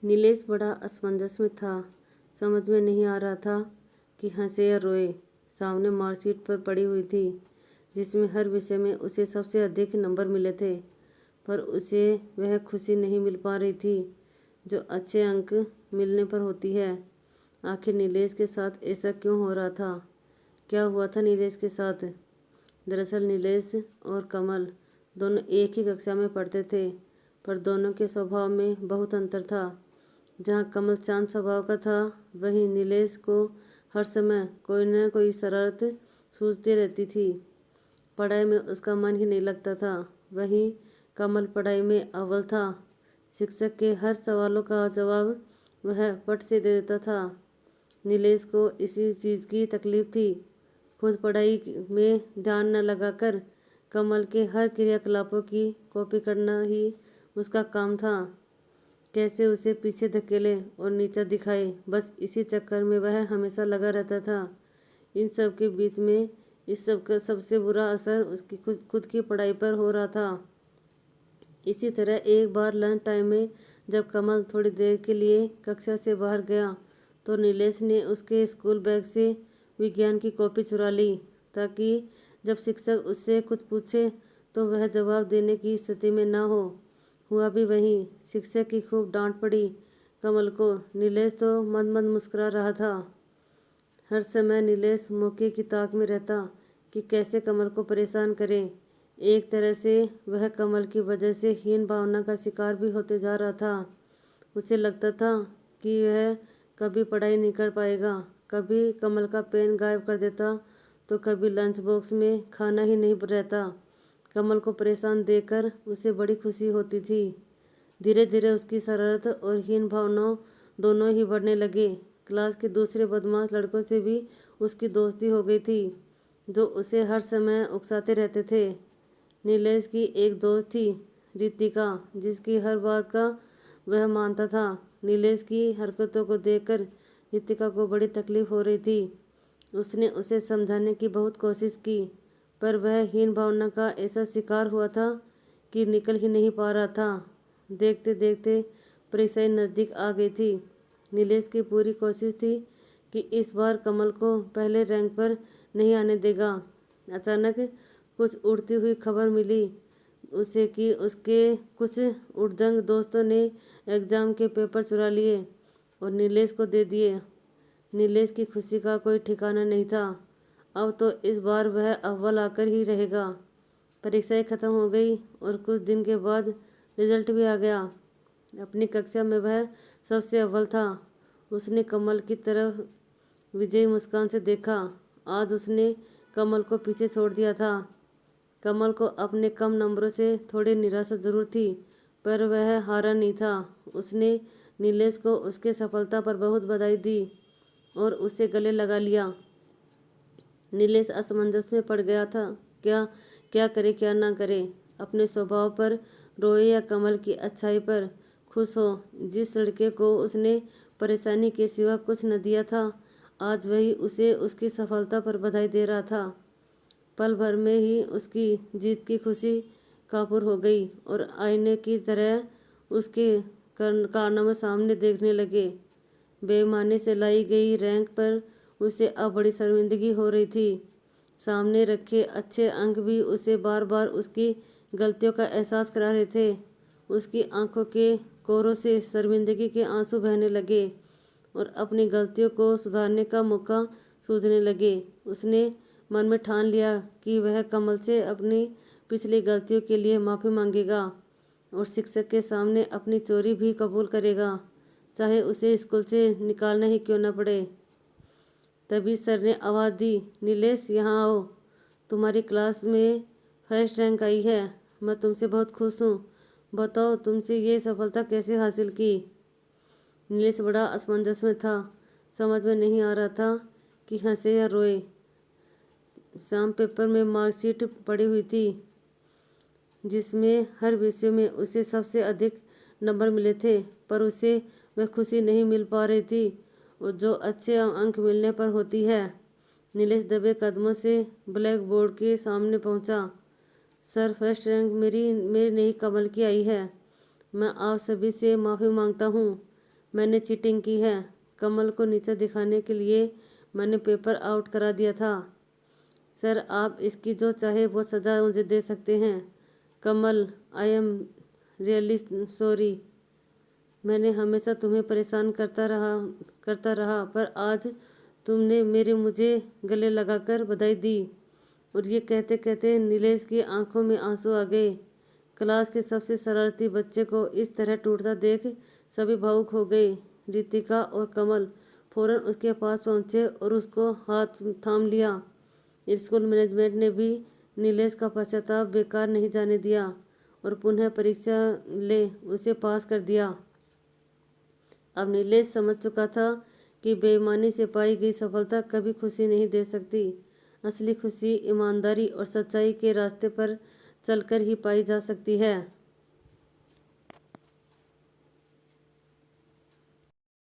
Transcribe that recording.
नीलेश बड़ा असमंजस में था। समझ में नहीं आ रहा था कि हंसे या रोए। सामने मार्कशीट पर पड़ी हुई थी जिसमें हर विषय में उसे सबसे अधिक नंबर मिले थे, पर उसे वह खुशी नहीं मिल पा रही थी जो अच्छे अंक मिलने पर होती है। आखिर नीलेश के साथ ऐसा क्यों हो रहा था? क्या हुआ था नीलेश के साथ? दरअसल नीलेश और कमल दोनों एक ही कक्षा में पढ़ते थे, पर दोनों के स्वभाव में बहुत अंतर था। जहाँ कमल शांत स्वभाव का था, वहीं नीलेश को हर समय कोई न कोई शरारत सूझती रहती थी। पढ़ाई में उसका मन ही नहीं लगता था। वहीं कमल पढ़ाई में अव्वल था। शिक्षक के हर सवालों का जवाब वह पट से दे देता था। नीलेश को इसी चीज़ की तकलीफ थी। खुद पढ़ाई में ध्यान न लगाकर कमल के हर क्रियाकलापों की कॉपी करना ही उसका काम था। कैसे उसे पीछे धकेले और नीचा दिखाए, बस इसी चक्कर में वह हमेशा लगा रहता था। इन सब के बीच में इस सब का सबसे बुरा असर उसकी खुद की पढ़ाई पर हो रहा था। इसी तरह एक बार लंच टाइम में जब कमल थोड़ी देर के लिए कक्षा से बाहर गया तो नीलेश ने उसके स्कूल बैग से विज्ञान की कॉपी चुरा ली, ताकि जब शिक्षक उससे कुछ पूछे तो वह जवाब देने की स्थिति में न हो। हुआ भी वही। शिक्षक की खूब डांट पड़ी कमल को। नीलेश तो मंद मंद मुस्कुरा रहा था। हर समय नीलेश मौके की ताक में रहता कि कैसे कमल को परेशान करे। एक तरह से वह कमल की वजह से हीन भावना का शिकार भी होते जा रहा था। उसे लगता था कि वह कभी पढ़ाई नहीं कर पाएगा। कभी कमल का पेन गायब कर देता तो कभी लंच बॉक्स में खाना ही नहीं रहता। कमल को परेशान देखकर उसे बड़ी खुशी होती थी। धीरे धीरे उसकी शरारत और हीन भावनाओं दोनों ही बढ़ने लगे। क्लास के दूसरे बदमाश लड़कों से भी उसकी दोस्ती हो गई थी, जो उसे हर समय उकसाते रहते थे। नीलेश की एक दोस्त थी, रितिका, जिसकी हर बात का वह मानता था। नीलेश की हरकतों को देखकर रितिका को बड़ी तकलीफ हो रही थी। उसने उसे समझाने की बहुत कोशिश की, पर वह हीन भावना का ऐसा शिकार हुआ था कि निकल ही नहीं पा रहा था। देखते देखते परीक्षाएं नज़दीक आ गई थी। नीलेश की पूरी कोशिश थी कि इस बार कमल को पहले रैंक पर नहीं आने देगा। अचानक कुछ उड़ती हुई खबर मिली उसे कि उसके कुछ उड़दंग दोस्तों ने एग्ज़ाम के पेपर चुरा लिए और नीलेश को दे दिए। नीलेश की खुशी का कोई ठिकाना नहीं था। अब तो इस बार वह अव्वल आकर ही रहेगा। परीक्षाएं खत्म हो गई और कुछ दिन के बाद रिजल्ट भी आ गया। अपनी कक्षा में वह सबसे अव्वल था। उसने कमल की तरफ विजयी मुस्कान से देखा। आज उसने कमल को पीछे छोड़ दिया था। कमल को अपने कम नंबरों से थोड़ी निराशा जरूर थी, पर वह हारा नहीं था। उसने नीलेश को उसके सफलता पर बहुत बधाई दी और उसे गले लगा लिया। नीलेश असमंजस में पड़ गया था। क्या क्या करे क्या ना करे। अपने स्वभाव पर रोए या कमल की अच्छाई पर खुश हो। जिस लड़के को उसने परेशानी के सिवा कुछ न दिया था, आज वही उसे उसकी सफलता पर बधाई दे रहा था। पल भर में ही उसकी जीत की खुशी काबू हो गई और आईने की तरह उसके कारनामे सामने देखने लगे। बेईमानी से लाई गई रैंक पर उसे अब बड़ी शर्मिंदगी हो रही थी। सामने रखे अच्छे अंक भी उसे बार बार उसकी गलतियों का एहसास करा रहे थे। उसकी आंखों के कोरों से शर्मिंदगी के आंसू बहने लगे और अपनी गलतियों को सुधारने का मौका सूझने लगे। उसने मन में ठान लिया कि वह कमल से अपनी पिछली गलतियों के लिए माफ़ी मांगेगा और शिक्षक के सामने अपनी चोरी भी कबूल करेगा, चाहे उसे स्कूल से निकालना ही क्यों न पड़े। तभी सर ने आवाज़ दी, नीलेश यहाँ आओ, तुम्हारी क्लास में फर्स्ट रैंक आई है। मैं तुमसे बहुत खुश हूँ। बताओ तुमसे ये सफलता कैसे हासिल की। नीलेश बड़ा असमंजस में था। समझ में नहीं आ रहा था कि हंसे या रोए। शाम पेपर में मार्कशीट पड़ी हुई थी जिसमें हर विषय में उसे सबसे अधिक नंबर मिले थे, पर उसे वह खुशी नहीं मिल पा रही थी और जो अच्छे अंक मिलने पर होती है। नीलेश दबे कदमों से ब्लैक बोर्ड के सामने पहुंचा। सर, फर्स्ट रैंक मेरी नहीं कमल की आई है। मैं आप सभी से माफ़ी मांगता हूँ। मैंने चीटिंग की है। कमल को नीचा दिखाने के लिए मैंने पेपर आउट करा दिया था। सर, आप इसकी जो चाहे वो सज़ा मुझे दे सकते हैं। कमल, आई एम रियली सॉरी। मैंने हमेशा तुम्हें परेशान करता रहा पर आज तुमने मुझे गले लगाकर बधाई दी। और ये कहते कहते नीलेश की आंखों में आंसू आ गए। क्लास के सबसे शरारती बच्चे को इस तरह टूटता देख सभी भावुक हो गए। रितिका और कमल फौरन उसके पास पहुंचे और उसको हाथ थाम लिया। स्कूल मैनेजमेंट ने भी नीलेश का पश्चाताप बेकार नहीं जाने दिया और पुनः परीक्षा ले उसे पास कर दिया। अब नीलेश समझ चुका था कि बेईमानी से पाई गई सफलता कभी खुशी नहीं दे सकती। असली खुशी ईमानदारी और सच्चाई के रास्ते पर चलकर ही पाई जा सकती है।